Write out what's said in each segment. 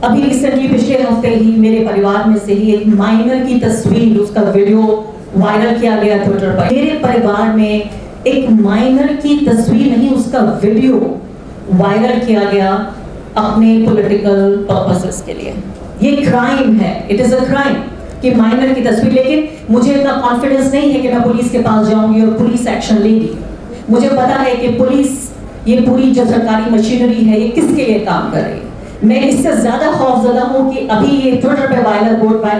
अभी रिसेंटली पिछले हफ्ते ही मेरे परिवार में से ही एक माइनर की तस्वीर, उसका वीडियो वायरल किया गया ट्विटर पर। मेरे परिवार में एक माइनर की तस्वीर नहीं, उसका वीडियो वायरल किया गया अपने पॉलिटिकल पर्पसेस के लिए। ये क्राइम है, इट इज अ क्राइम कि माइनर की तस्वीर। लेकिन मुझे इतना कॉन्फिडेंस नहीं है कि मैं पुलिस के पास जाऊंगी और पुलिस एक्शन लेगी। मुझे पता है कि पुलिस, ये पूरी जो सरकारी मशीनरी है, ये किसके लिए काम कर रही है। मैं इससे ज्यादा खौफजदा हूँ कि अभी ये ट्विटर पे वायरल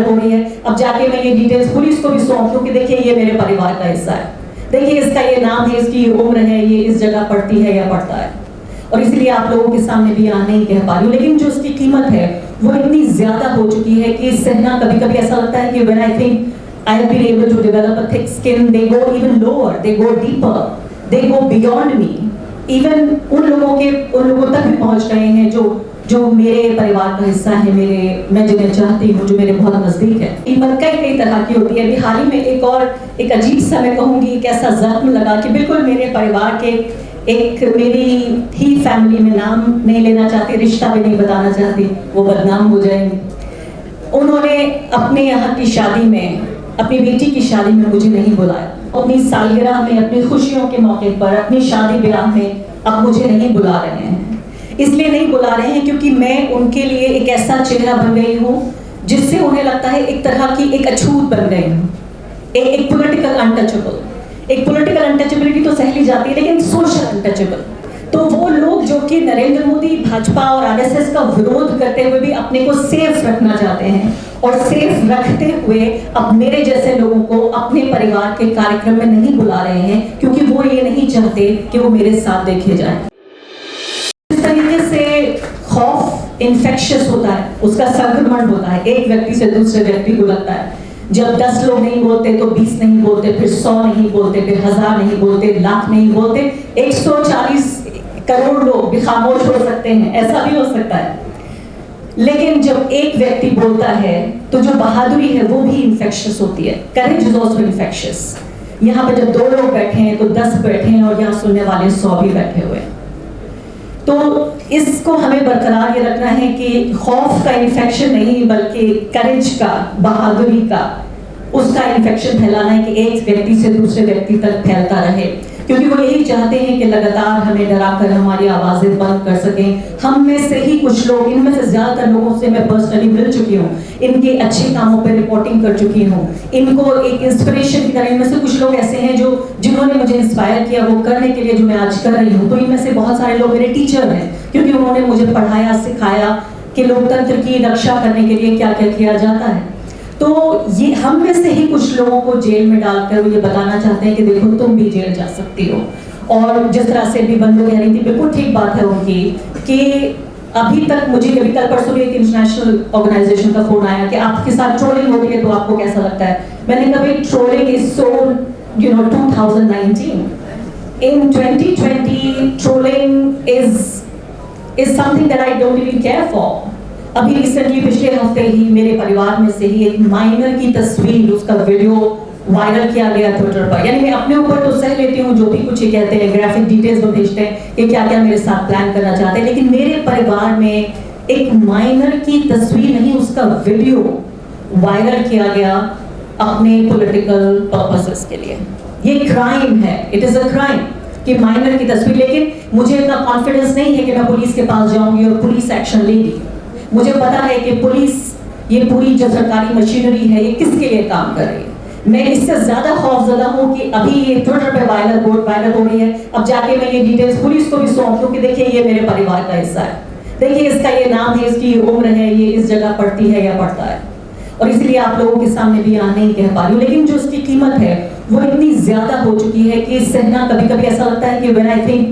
हो रही है। अब जाके मैं ये डिटेल्स पुलिस को भी सौंप दूं कि देखिए ये मेरे परिवार का हिस्सा है, देखिए इसका ये नाम है, इसकी उम्र है, ये इस जगह पढ़ती है या पढ़ता है। और इसलिए आप लोगों के सामने भी यहाँ नहीं कह पा रही हूँ। लेकिन जो उसकी कीमत है वो इतनी ज्यादा हो चुकी है कि सहना, कभी कभी ऐसा लगता है कि when I think I have been able to develop a thick skin, they go even lower, they go deeper, they go beyond me. Even उन लोगों तक भी पहुंच रहे हैं जो मेरे परिवार का हिस्सा है, मैं जिन्हें चाहती हूँ, जो मेरे बहुत नजदीक है। कीमत कई तरह की होती है। अभी हाल ही में एक अजीब सा, मैं कहूँगी, एक ऐसा जख्म लगा कि बिल्कुल मेरे परिवार के मेरी ही फैमिली में नाम नहीं लेना चाहती, रिश्ता भी नहीं बताना चाहती, वो बदनाम हो जाएंगे। उन्होंने अपने यहाँ की शादी में, अपनी बेटी की शादी में मुझे नहीं बुलाया। अपनी सालगिरह में, अपनी खुशियों के मौके पर, अपनी शादी ब्याह में अब मुझे नहीं बुला रहे हैं। इसलिए नहीं बुला रहे हैं क्योंकि मैं उनके लिए एक ऐसा चेहरा बन गई हूँ जिससे उन्हें लगता है एक तरह की एक अछूत बन गई हूँ, एक पॉलिटिकल अनटचेबल। एक पॉलिटिकल अनटचेबिलिटी तो सह ली जाती है, लेकिन सोशल अनटचेबल। तो वो लोग जो कि नरेंद्र मोदी, भाजपा और आरएसएस का विरोध करते हुए भी अपने को सेफ रखना चाहते हैं, और सेफ रखते हुए अब मेरे जैसे लोगों को अपने परिवार के कार्यक्रम में नहीं बुला रहे हैं क्योंकि वो ये नहीं चाहते कि वो मेरे साथ देखे जाए। इस तरीके से खौफ इन्फेक्शियस होता है, उसका संक्रमण होता है, एक व्यक्ति से दूसरे व्यक्ति को लगता है। जब 10 लोग नहीं बोलते तो 20 नहीं बोलते, फिर 100 नहीं बोलते, फिर 1000 नहीं बोलते, लाख नहीं बोलते, 140 करोड़ लोग भी खामोश हो सकते हैं, ऐसा भी हो सकता है। लेकिन जब एक व्यक्ति बोलता है तो जो बहादुरी है वो भी इन्फेक्शियस होती है। Courage is also infectious. यहाँ पर जब 2 लोग बैठे हैं तो 10 बैठे हैं, और यहाँ सुनने वाले 100 भी बैठे हुए हैं। तो इसको हमें बरकरार ये रखना है कि खौफ का इन्फेक्शन नहीं, बल्कि करेज का, बहादुरी का, उसका इन्फेक्शन फैलाना है कि एक व्यक्ति से दूसरे व्यक्ति तक फैलता रहे। क्योंकि वो यही चाहते हैं कि लगातार हमें डराकर हमारी आवाजें बंद कर सकें। हम में से ही कुछ लोग, इनमें से ज्यादातर लोगों से मैं पर्सनली मिल चुकी हूँ, इनके अच्छे कामों पर रिपोर्टिंग कर चुकी हूँ, इनको एक इंस्पिरेशन की तरह। इनमें से कुछ लोग ऐसे हैं जिन्होंने मुझे इंस्पायर किया वो करने के लिए जो मैं आज कर रही हूँ। तो इनमें से बहुत सारे लोग मेरे टीचर हैं, क्योंकि उन्होंने मुझे पढ़ाया, सिखाया कि लोकतंत्र की रक्षा करने के लिए क्या क्या किया जाता है। तो ये हम में से ही कुछ लोगों को जेल में डालकर वो ये बताना चाहते हैं कि देखो तुम भी जेल जा सकती हो। और जिस तरह से भी बंदू कह रही थी, बिल्कुल ठीक बात है उनकी, कि अभी तक मुझे कभी कल परसों एक इंटरनेशनल ऑर्गेनाइजेशन का फोन आया कि आपके साथ ट्रोलिंग होती है तो आपको कैसा लगता है। मैंने कभी trolling is so 2019 in 2020 trolling is something that I don't even care for. अभी रिसेंटली पिछले हफ्ते ही मेरे परिवार में से ही एक माइनर की तस्वीर, उसका वीडियो वायरल किया गया ट्विटर पर। यानी मैं अपने ऊपर तो सह लेती हूँ जो भी कुछ ये कहते हैं, ग्राफिक डिटेल्स वो भेजते हैं कि क्या क्या मेरे साथ प्लान करना चाहते हैं, लेकिन मेरे परिवार में एक माइनर की तस्वीर नहीं, उसका वीडियो वायरल किया गया अपने पॉलिटिकल पर्पसेस के लिए। ये क्राइम है, इट इज अ क्राइम कि माइनर की तस्वीर। लेकिन मुझे इतना कॉन्फिडेंस नहीं है कि मैं पुलिस के पास जाऊंगी और पुलिस एक्शन लेगी। मुझे पता है कि पुलिस, ये पूरी जो सरकारी मशीनरी है, ये किसके लिए काम कर रही है। मैं इससे ज्यादा खौफजदा हूँ कि अभी ये ट्विटर पे वायरल हो रही है। अब जाके मैं ये डिटेल्स पुलिस को भी सौंप दूं कि देखिए ये मेरे परिवार का हिस्सा है, देखिए इसका ये नाम है, इसकी उम्र है, ये इस जगह पढ़ती है या पढ़ता है। और इसलिए आप लोगों के सामने भी यहाँ नहीं कह पा रही हूँ। लेकिन जो उसकी कीमत है वो इतनी ज्यादा हो चुकी है कि सहना, कभी कभी ऐसा लगता है कि when I think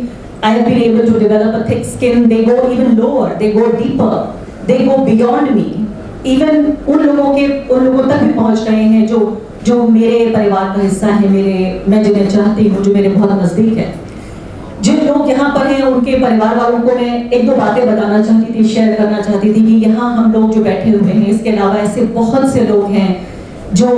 I have been able to develop a thick skin, they go even lower, they go deeper, they go beyond me. Even उन लोगों तक भी पहुंच रहे हैं जो मेरे परिवार का हिस्सा है, मैं जिन्हें चाहती हूँ, जो मेरे बहुत नजदीक है। जिन लोग यहाँ पर हैं उनके परिवार वालों को मैं 1-2 बातें बताना चाहती थी, शेयर करना चाहती थी कि यहाँ हम लोग जो बैठे हुए हैं, इसके अलावा ऐसे बहुत से लोग हैं जो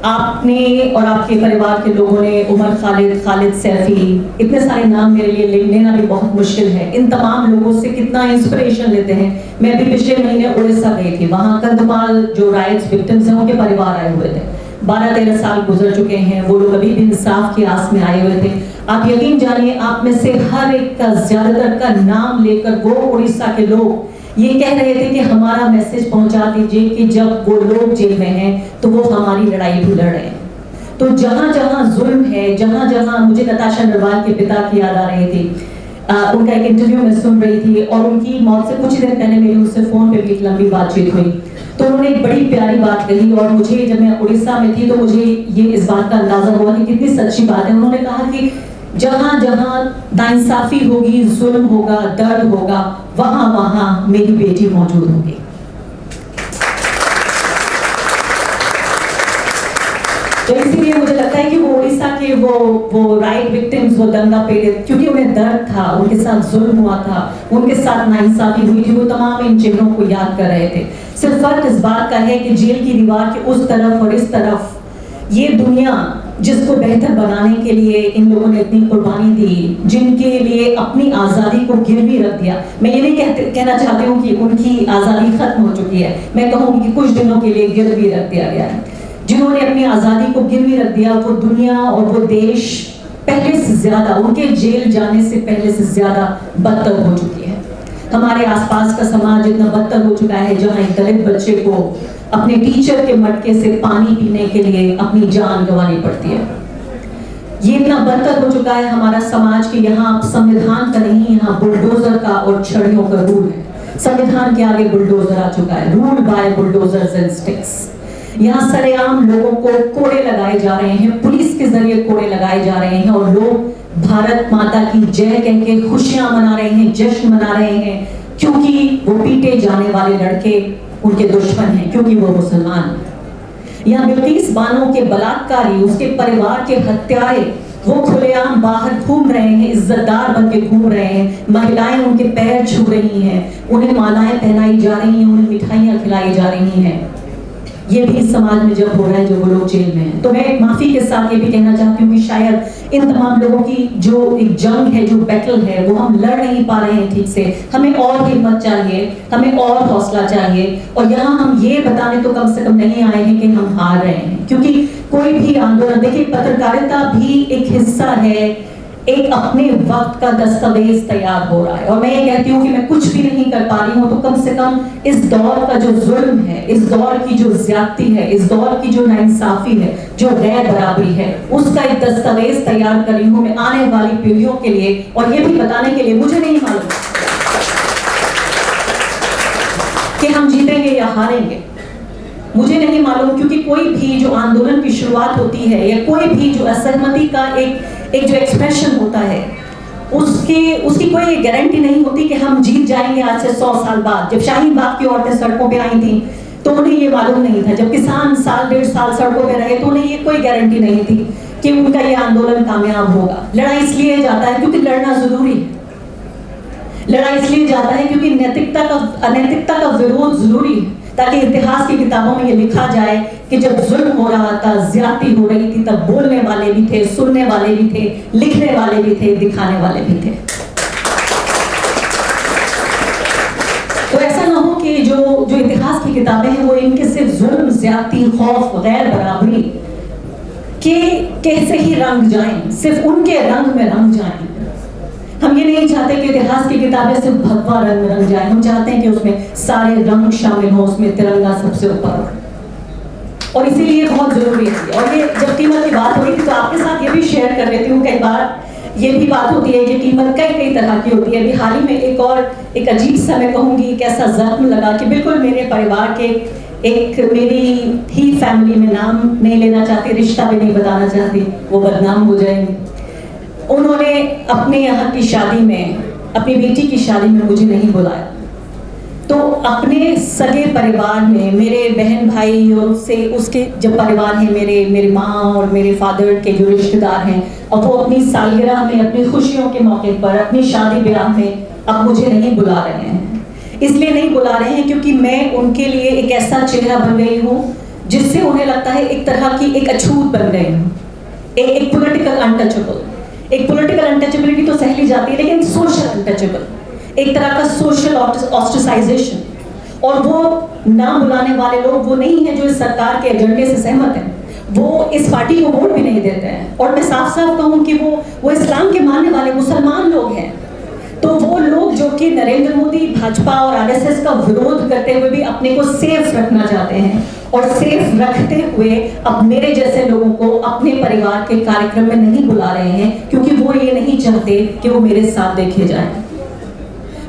आपने और आपके परिवार के लोगों ने उमर खालिद, खालिद सैफी, इतने सारे नाम मेरे लिए लेना भी बहुत मुश्किल है। इन तमाम लोगों से कितना इंस्पिरेशन लेते हैं। मैं भी पिछले महीने उड़ीसा गई थी, वहाँ कंधमाल जो राइट्स विक्टिम्स हैं उनके परिवार आए हुए थे। 12-13 साल गुजर चुके हैं, वो लोग अभी भी इंसाफ की आस में आए हुए थे। आप यकीन जानिए, आप में से हर एक का, ज्यादातर का नाम लेकर वो उड़ीसा के लोग ये कह रहे थे कि हमारा मैसेज पहुंचा दीजिए कि जब वो लोग जेल में हैं तो वो हमारी लड़ाई भी लड़ रहे हैं। तो जहां जहां जुल्म है, जहां जहां, मुझे नताशा नरवाल के पिता की याद आ रही थी। उनका एक इंटरव्यू में सुन रही थी और उनकी मौत से कुछ दिन पहले मेरी उनसे फोन पे भी एक लंबी बातचीत हुई। तो उन्होंने एक बड़ी प्यारी बात कही और मुझे, जब मैं उड़ीसा में थी तो मुझे ये इस बात का अंदाजा हुआ कि कितनी सच्ची बात है। उन्होंने कहा कि जहां जहां नाइंसाफी होगी, जुल्म होगा, दर्द होगा, वहां वहां मेरी बेटी मौजूद होगी। तो इसीलिए मुझे लगता है कि वो उड़ीसा के वो राइट विक्टिम्स, वो दंगा पीड़ित, क्योंकि उन्हें दर्द था, उनके साथ जुल्म हुआ था, उनके साथ नाइंसाफी हुई थी, वो तमाम इन चेहरों को याद कर रहे थे। सिर्फ फर्क इस बात का है कि जेल की दीवार के उस तरफ और इस तरफ ये दुनिया जिसको बेहतर बनाने के लिए इन लोगों ने इतनी कुर्बानी दी, जिनके लिए अपनी आज़ादी को गिरवी रख दिया। मैं ये नहीं कहना चाहती हूँ कि उनकी आज़ादी खत्म हो चुकी है, मैं कहूँगी कि कुछ दिनों के लिए गिरवी रख दिया गया है। जिन्होंने अपनी आज़ादी को गिरवी रख दिया, वो दुनिया और वो देश पहले से ज्यादा, उनके जेल जाने से पहले से ज्यादा बदतर हो चुकी है। हमारे आसपास का समाज इतना बदतर हो चुका है, जहाँ एक दलित बच्चे को अपने टीचर के मटके से पानी पीने के लिए अपनी जान गंवानी पड़ती है। ये इतना बदतर हो चुका है हमारा समाज कि यहाँ संविधान का नहीं, यहाँ बुलडोजर का और छड़ियों का रूल है। संविधान के आगे बुलडोजर आ चुका है, rule by bulldozers and sticks. यहाँ सरेआम लोगों को कोड़े लगाए जा रहे हैं, पुलिस के जरिए कोड़े लगाए जा रहे हैं और लोग भारत माता की जय कह के खुशियां मना रहे हैं, जश्न मना रहे हैं, क्योंकि वो पीटे जाने वाले लड़के उनके दुश्मन हैं, क्योंकि वो मुसलमान। यहाँ बिल्किस बानो के बलात्कारी, उसके परिवार के हत्यारे, वो खुलेआम बाहर घूम रहे हैं, इज्जतदार बन के घूम रहे हैं। महिलाएं उनके पैर छू रही हैं, उन्हें मालाएं पहनाई जा रही हैं, उन्हें मिठाइयां खिलाई जा रही हैं। ये भी समाज में जब हो रहा है जो वो लोग जेल में हैं। तो मैं माफी के साथ ये भी कहना चाहती हूँ कि शायद इन तमाम लोगों की जो एक जंग है, जो बैटल है, वो हम लड़ नहीं पा रहे हैं ठीक से। हमें और हिम्मत चाहिए, हमें और हौसला चाहिए। और यहाँ हम ये बताने तो कम से कम नहीं आए हैं कि हम हार रहे हैं, क्योंकि कोई भी आंदोलन, देखिए पत्रकारिता भी एक हिस्सा है, एक अपने वक्त का दस्तावेज तैयार हो रहा है। और मैं ये कहती हूँ कि मैं कुछ भी नहीं कर पा रही हूँ, तो कम से कम इस दौर का जो जुल्म है, इस दौर की जो ज्यादती है, इस दौर की जो नाइंसाफी है, जो गैर बराबरी है, उसका एक दस्तावेज तैयार कर रही हूँ मैं आने वाली पीढ़ियों के लिए। और ये भी बताने के लिए, मुझे नहीं मालूम कि हम जीतेंगे या हारेंगे, मुझे नहीं मालूम, क्योंकि कोई भी जो आंदोलन की शुरुआत होती है या कोई भी जो असहमति का एक जो एक्सप्रेशन होता है, उसकी कोई गारंटी नहीं होती कि हम जीत जाएंगे आज से 100 साल बाद। जब शाहीन बाग की औरतें सड़कों पे आई थी तो उन्हें ये मालूम नहीं था। जब किसान साल 1.5 साल सड़कों पे रहे तो उन्हें ये कोई गारंटी नहीं थी कि उनका ये आंदोलन कामयाब होगा। लड़ाई इसलिए जाता है क्योंकि लड़ना जरूरी है। लड़ाई इसलिए जाता है क्योंकि अनैतिकता का विरोध जरूरी है, ताकि इतिहास की किताबों में ये लिखा जाए कि जब जुल्म हो रहा था, ज्यादती हो रही थी, तब बोलने वाले भी थे, सुनने वाले भी थे, लिखने वाले भी थे, दिखाने वाले भी थे। तो ऐसा ना हो कि जो इतिहास की किताबें हैं वो इनके सिर्फ जुल्म, ज्यादती, खौफ, गैर बराबरी के कैसे ही रंग जाएं, सिर्फ उनके रंग में रंग जाएं। हम ये नहीं चाहते कि इतिहास की किताबें सिर्फ भगवा रंग में रंग जाए। हम चाहते हैं कि उसमें सारे रंग शामिल हो, उसमें तिरंगा सबसे ऊपर हो। और इसीलिए बहुत जरूरी है। और ये जब कीमत की बात हो रही थी तो आपके साथ ये भी शेयर कर लेती हूँ। कई बार ये भी बात होती है कि कीमत कई तरह की होती है। अभी हाल ही में एक अजीब सा, मैं कहूँगी, एक ऐसा जख्म लगा कि बिल्कुल मेरे परिवार के एक, मेरी ही फैमिली में, नाम नहीं लेना चाहती, रिश्ता भी नहीं बताना चाहती, वो बदनाम हो जाएंगे। उन्होंने अपने यहाँ की शादी में, अपनी बेटी की शादी में मुझे नहीं बुलाया। तो अपने सगे परिवार में, मेरे बहन भाई और उसके जब परिवार है, मेरे माँ और मेरे फादर के जो रिश्तेदार हैं, और वो अपनी सालगिरह में, अपनी खुशियों के मौके पर, अपनी शादी ब्याह में अब मुझे नहीं बुला रहे हैं। इसलिए नहीं बुला रहे हैं क्योंकि मैं उनके लिए एक ऐसा चेहरा बन गई हूँ जिससे उन्हें लगता है एक तरह की एक अछूत बन गए हैं, एक पॉलिटिकल अनटचेबल। एक पॉलिटिकल अनटचेबिलिटी तो सह ली जाती है, लेकिन सोशल अनटचेबल, एक तरह का सोशल ऑस्ट्रेसाइजेशन। और वो नाम बुलाने वाले लोग वो नहीं है जो इस सरकार के एजेंडे से सहमत हैं, वो इस पार्टी को वोट भी नहीं देते हैं। और मैं साफ साफ कहूँ कि वो इस्लाम के मानने वाले मुसलमान लोग हैं। तो वो लोग जो कि नरेंद्र मोदी, भाजपा और आरएसएस का विरोध करते हुए भी अपने को सेफ रखना चाहते हैं, और सेफ रखते हुए अब मेरे जैसे लोगों को अपने परिवार के कार्यक्रम में नहीं बुला रहे हैं, क्योंकि वो ये नहीं चाहते कि वो मेरे साथ देखे जाएं।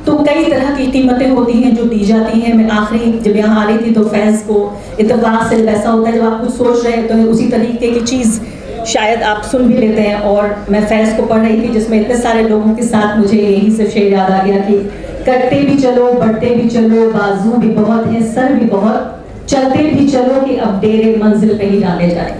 तो कई तरह की कीमतें होती हैं जो दी जाती हैं। मैं आखिरी जब यहाँ आ रही थी तो फैज़ को इत्तेफाक से ऐसा होता है जब आप कुछ सोच रहे हैं तो उसी तरीके की चीज़ शायद आप सुन भी लेते हैं। और मैं फैज़ को पढ़ रही थी जिसमें इतने सारे लोगों के साथ मुझे यही से शेर याद आ गया कि कटते भी चलो, बढ़ते भी चलो, बाजू भी बहुत हैं, सर भी बहुत, चलते भी चलो कि अब डेरे मंजिल पे ही डाले जाए।